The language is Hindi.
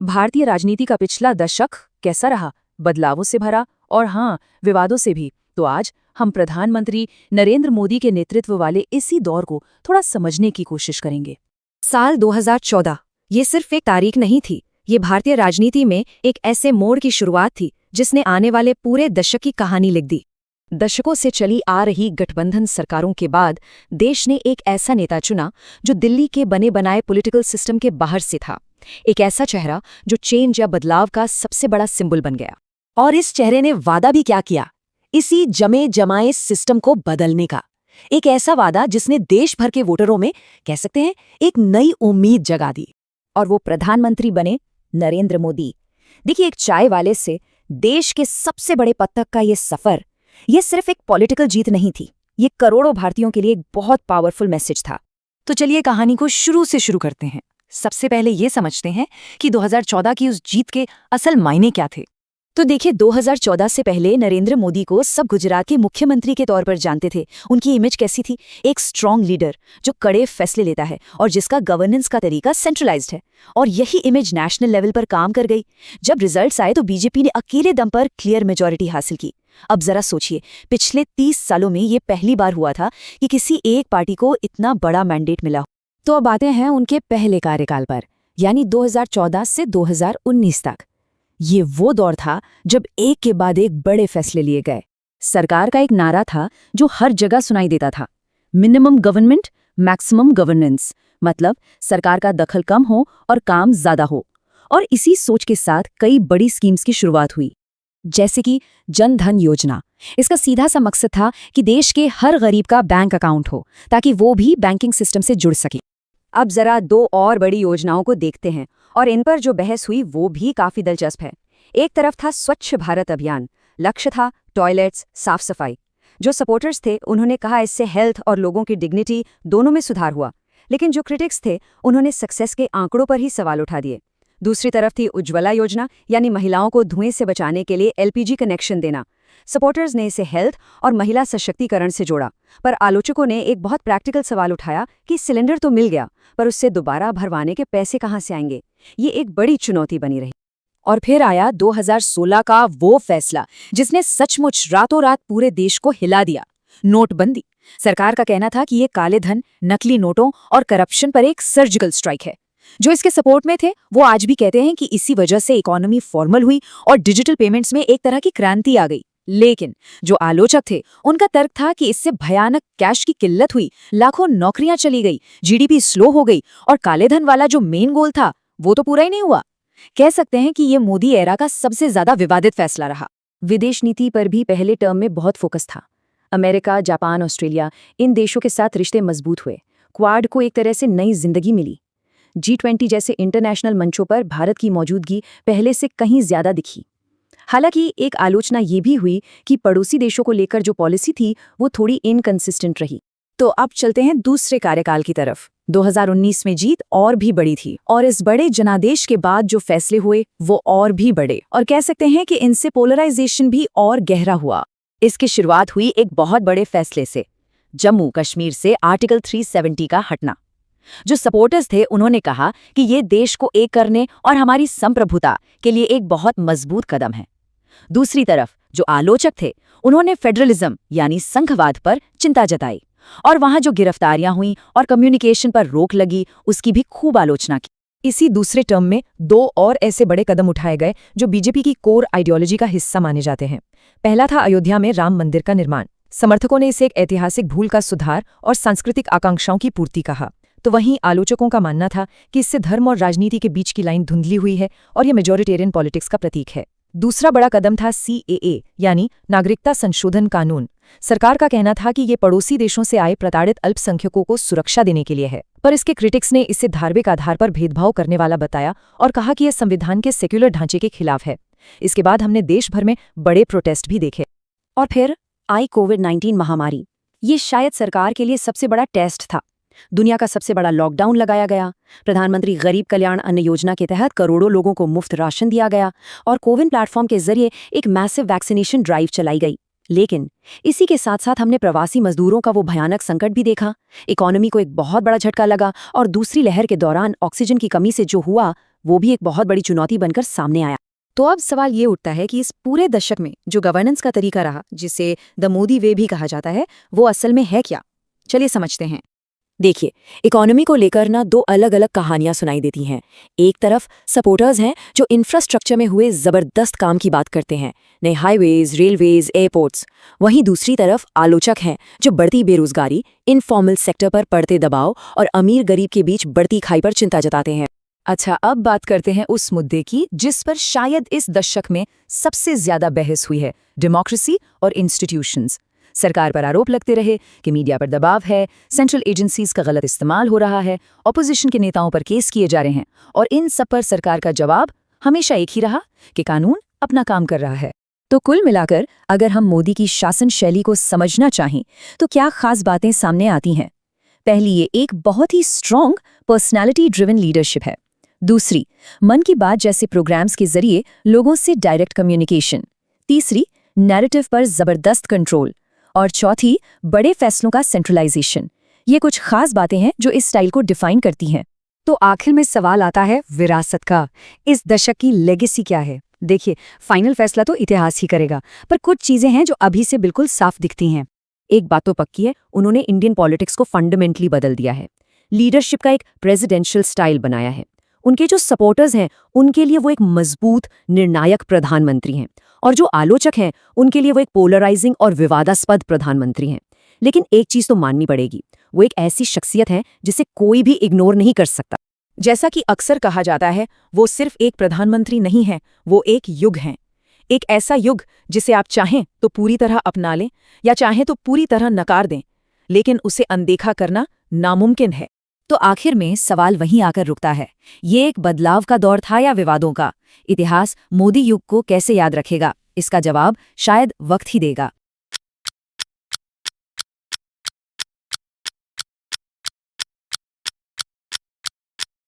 भारतीय राजनीति का पिछला दशक कैसा रहा, बदलावों से भरा और हाँ, विवादों से भी। तो आज हम प्रधानमंत्री नरेंद्र मोदी के नेतृत्व वाले इसी दौर को थोड़ा समझने की कोशिश करेंगे। साल 2014 ये सिर्फ एक तारीख नहीं थी, ये भारतीय राजनीति में एक ऐसे मोड़ की शुरुआत थी जिसने आने वाले पूरे दशक की कहानी लिख दी। दशकों से चली आ रही गठबंधन सरकारों के बाद देश ने एक ऐसा नेता चुना जो दिल्ली के बने बनाए पॉलिटिकल सिस्टम के बाहर से था, एक ऐसा चेहरा जो चेंज या बदलाव का सबसे बड़ा सिंबल बन गया। और इस चेहरे ने वादा भी क्या किया, इसी जमे जमाए सिस्टम को बदलने का। एक ऐसा वादा जिसने देश भर के वोटरों में कह सकते हैं एक नई उम्मीद जगा दी। और वो प्रधानमंत्री बने नरेंद्र मोदी। देखिए, एक चाय वाले से देश के सबसे बड़े पद तक का ये सफर, ये सिर्फ एक पॉलिटिकल जीत नहीं थी, ये करोड़ों भारतीयों के लिए एक बहुत पावरफुल मैसेज था। तो चलिए कहानी को शुरू से शुरू करते हैं। सबसे पहले ये समझते हैं कि 2014 की उस जीत के असल मायने क्या थे। तो देखिए, 2014 से पहले नरेंद्र मोदी को सब गुजरात के मुख्यमंत्री के तौर पर जानते थे। उनकी इमेज कैसी थी? एक स्ट्रांग लीडर जो कड़े फैसले लेता है और जिसका गवर्नेंस का तरीका सेंट्रलाइज्ड है। और यही इमेज नेशनल लेवल पर काम कर गई। जब रिजल्ट्स आए तो बीजेपी ने अकेले दम पर क्लियर मेजॉरिटी हासिल की। अब जरा सोचिए, पिछले 30 सालों में ये पहली बार हुआ था कि किसी एक पार्टी को इतना बड़ा मैंडेट मिला। तो अब आते हैं उनके पहले कार्यकाल पर, यानी 2014 से 2019 तक। ये वो दौर था जब एक के बाद एक बड़े फैसले लिए गए। सरकार का एक नारा था जो हर जगह सुनाई देता था, मिनिमम गवर्नमेंट मैक्सिमम गवर्नेंस, मतलब सरकार का दखल कम हो और काम ज्यादा हो। और इसी सोच के साथ कई बड़ी स्कीम्स की शुरुआत हुई, जैसे कि जन धन योजना। इसका सीधा सा मकसद था कि देश के हर गरीब का बैंक अकाउंट हो ताकि वो भी बैंकिंग सिस्टम से जुड़ सके। अब जरा दो और बड़ी योजनाओं को देखते हैं और इन पर जो बहस हुई वो भी काफी दिलचस्प है। एक तरफ था स्वच्छ भारत अभियान, लक्ष्य था टॉयलेट्स, साफ सफाई। जो सपोर्टर्स थे उन्होंने कहा इससे हेल्थ और लोगों की डिग्निटी दोनों में सुधार हुआ, लेकिन जो क्रिटिक्स थे उन्होंने सक्सेस के आंकड़ों पर ही सवाल उठा दिए। दूसरी तरफ थी उज्ज्वला योजना, यानी महिलाओं को धुएं से बचाने के लिए एलपीजी कनेक्शन देना। सपोर्टर्स ने इसे हेल्थ और महिला सशक्तिकरण से जोड़ा, पर आलोचकों ने एक बहुत प्रैक्टिकल सवाल उठाया कि सिलेंडर तो मिल गया, पर उससे दोबारा भरवाने के पैसे कहाँ से आएंगे। ये एक बड़ी चुनौती बनी रही। और फिर आया 2016 का वो फैसला जिसने सचमुच रातों रात पूरे देश को हिला दिया, नोटबंदी। सरकार का कहना था कि ये काले धन, नकली नोटों और करप्शन पर एक सर्जिकल स्ट्राइक है। जो इसके सपोर्ट में थे वो आज भी कहते हैं कि इसी वजह से इकोनॉमी फॉर्मल हुई और डिजिटल पेमेंट्स में एक तरह की क्रांति आ गई। लेकिन जो आलोचक थे उनका तर्क था कि इससे भयानक कैश की किल्लत हुई, लाखों नौकरियां चली गई, जीडीपी स्लो हो गई और काले धन वाला जो मेन गोल था वो तो पूरा ही नहीं हुआ। कह सकते हैं कि ये मोदी एरा का सबसे ज्यादा विवादित फैसला रहा। विदेश नीति पर भी पहले टर्म में बहुत फोकस था। अमेरिका, जापान, ऑस्ट्रेलिया, इन देशों के साथ रिश्ते मजबूत हुए। क्वाड को एक तरह से नई जिंदगी मिली। G20 जैसे इंटरनेशनल मंचों पर भारत की मौजूदगी पहले से कहीं ज्यादा दिखी। हालांकि एक आलोचना ये भी हुई कि पड़ोसी देशों को लेकर जो पॉलिसी थी वो थोड़ी इनकंसिस्टेंट रही। तो अब चलते हैं दूसरे कार्यकाल की तरफ। 2019 में जीत और भी बड़ी थी और इस बड़े जनादेश के बाद जो फैसले हुए वो और भी बड़े, और कह सकते हैं कि इनसे पोलराइजेशन भी और गहरा हुआ। इसकी शुरुआत हुई एक बहुत बड़े फैसले से, जम्मू कश्मीर से आर्टिकल 370 का हटना। जो सपोर्टर्स थे उन्होंने कहा कि ये देश को एक करने और हमारी संप्रभुता के लिए एक बहुत मजबूत कदम है। दूसरी तरफ जो आलोचक थे उन्होंने फेडरलिज्म यानी संघवाद पर चिंता जताई और वहां जो गिरफ्तारियां हुई और कम्युनिकेशन पर रोक लगी उसकी भी खूब आलोचना की। इसी दूसरे टर्म में दो और ऐसे बड़े कदम उठाए गए जो बीजेपी की कोर आइडियोलॉजी का हिस्सा माने जाते हैं। पहला था अयोध्या में राम मंदिर का निर्माण। समर्थकों ने इसे एक ऐतिहासिक भूल का सुधार और सांस्कृतिक आकांक्षाओं की पूर्ति कहा, तो वहीं आलोचकों का मानना था कि इससे धर्म और राजनीति के बीच की लाइन धुंधली हुई है और ये मेजॉरिटेरियन पॉलिटिक्स का प्रतीक है। दूसरा बड़ा कदम था CAA यानी नागरिकता संशोधन कानून। सरकार का कहना था कि ये पड़ोसी देशों से आए प्रताड़ित अल्पसंख्यकों को सुरक्षा देने के लिए है, पर इसके क्रिटिक्स ने इसे धार्मिक आधार पर भेदभाव करने वाला बताया और कहा कि यह संविधान के सेक्युलर ढांचे के खिलाफ है। इसके बाद हमने देश भर में बड़े प्रोटेस्ट भी देखे। और फिर आई कोविड-19 महामारी। ये शायद सरकार के लिए सबसे बड़ा टेस्ट था। दुनिया का सबसे बड़ा लॉकडाउन लगाया गया। प्रधानमंत्री गरीब कल्याण अन्न योजना के तहत करोड़ों लोगों को मुफ्त राशन दिया गया और कोविन प्लेटफॉर्म के जरिए एक मैसिव वैक्सीनेशन ड्राइव चलाई गई। लेकिन इसी के साथ साथ हमने प्रवासी मजदूरों का वो भयानक संकट भी देखा। इकोनॉमी को एक बहुत बड़ा झटका लगा और दूसरी लहर के दौरान ऑक्सीजन की कमी से जो हुआ वो भी एक बहुत बड़ी चुनौती बनकर सामने आया। तो अब सवाल ये उठता है कि इस पूरे दशक में जो गवर्नेंस का तरीका रहा, जिसे द मोदी वे भी कहा जाता है, वो असल में है क्या? चलिए समझते हैं। देखिए, इकोनॉमी को लेकर ना दो अलग अलग कहानियां सुनाई देती हैं। एक तरफ सपोर्टर्स हैं जो इंफ्रास्ट्रक्चर में हुए जबरदस्त काम की बात करते हैं, नए हाईवेज, रेलवेज, एयरपोर्ट्स। वहीं दूसरी तरफ आलोचक हैं जो बढ़ती बेरोजगारी, इनफॉर्मल सेक्टर पर पड़ते दबाव और अमीर गरीब के बीच बढ़ती खाई पर चिंता जताते हैं। अच्छा, अब बात करते हैं उस मुद्दे की जिस पर शायद इस दशक में सबसे ज्यादा बहस हुई है, डेमोक्रेसी और इंस्टीट्यूशंस। सरकार पर आरोप लगते रहे कि मीडिया पर दबाव है, सेंट्रल एजेंसीज का गलत इस्तेमाल हो रहा है, ऑपोजिशन के नेताओं पर केस किए जा रहे हैं, और इन सब पर सरकार का जवाब हमेशा एक ही रहा कि कानून अपना काम कर रहा है। तो कुल मिलाकर अगर हम मोदी की शासन शैली को समझना चाहें तो क्या खास बातें सामने आती हैं? पहली, ये एक बहुत ही स्ट्रॉन्ग पर्सनैलिटी ड्रिवन लीडरशिप है। दूसरी, मन की बात जैसे प्रोग्राम्स के जरिए लोगों से डायरेक्ट कम्युनिकेशन। तीसरी, नैरेटिव पर जबरदस्त कंट्रोल। और चौथी, बड़े फैसलों का सेंट्रलाइजेशन। ये कुछ खास बातें हैं जो इस स्टाइल को डिफाइन करती हैं। तो आखिर में सवाल आता है विरासत का। इस दशक की लेगेसी क्या है? देखिए, फाइनल फैसला तो इतिहास ही करेगा, पर कुछ चीजें हैं जो अभी से बिल्कुल साफ दिखती हैं। एक बात तो पक्की है, उन्होंने इंडियन पॉलिटिक्स को फंडामेंटली बदल दिया है। लीडरशिप का एक प्रेसिडेंशियल स्टाइल बनाया है। उनके जो सपोर्टर्स हैं उनके लिए वो एक मजबूत निर्णायक प्रधानमंत्री हैं, और जो आलोचक हैं उनके लिए वो एक पोलराइजिंग और विवादास्पद प्रधानमंत्री हैं। लेकिन एक चीज तो माननी पड़ेगी, वो एक ऐसी शख्सियत है जिसे कोई भी इग्नोर नहीं कर सकता। जैसा कि अक्सर कहा जाता है, वो सिर्फ एक प्रधानमंत्री नहीं है, वो एक युग हैं। एक ऐसा युग जिसे आप चाहें तो पूरी तरह अपना लें या चाहें तो पूरी तरह नकार दें, लेकिन उसे अनदेखा करना नामुमकिन है। तो आखिर में सवाल वहीं आकर रुकता है, ये एक बदलाव का दौर था या विवादों का? इतिहास मोदी युग को कैसे याद रखेगा? इसका जवाब शायद वक्त ही देगा।